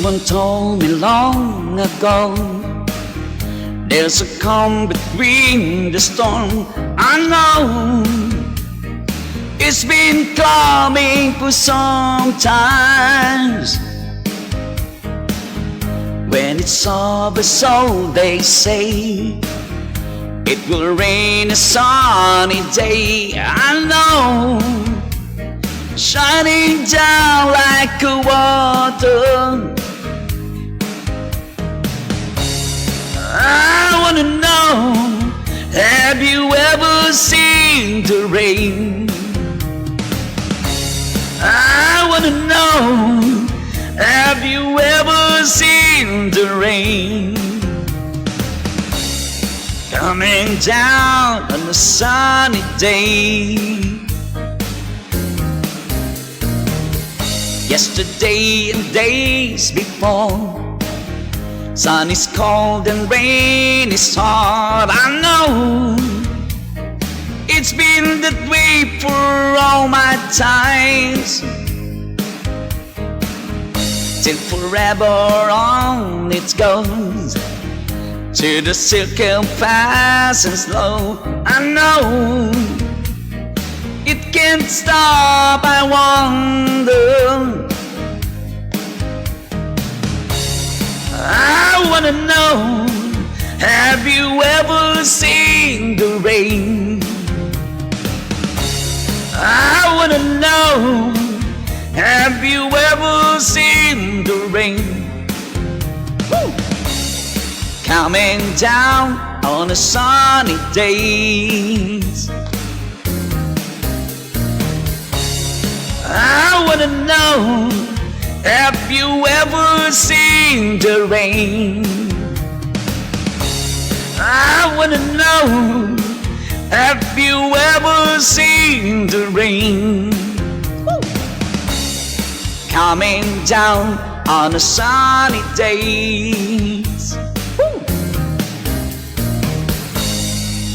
Someone told me long ago there's a calm between the storm. I know it's been coming for some times. When it's over, so they say, it will rain a sunny day. I know, shining down like a water. I wanna know, have you ever seen the rain? I wanna know, have you ever seen the rain coming down on a sunny day? Yesterday and days before, sun is cold and rain is hard. I know it's been that way for all my times, till forever on it goes, to the circle fast and slow. I know it can't stop, I wonder. I wanna know, have you ever seen the rain? I wanna know, have you ever seen the rain? Woo! Coming down on a sunny days. I wanna know, have you ever seen the rain? I wanna know, have you ever seen the rain? Woo! Coming down on a sunny day.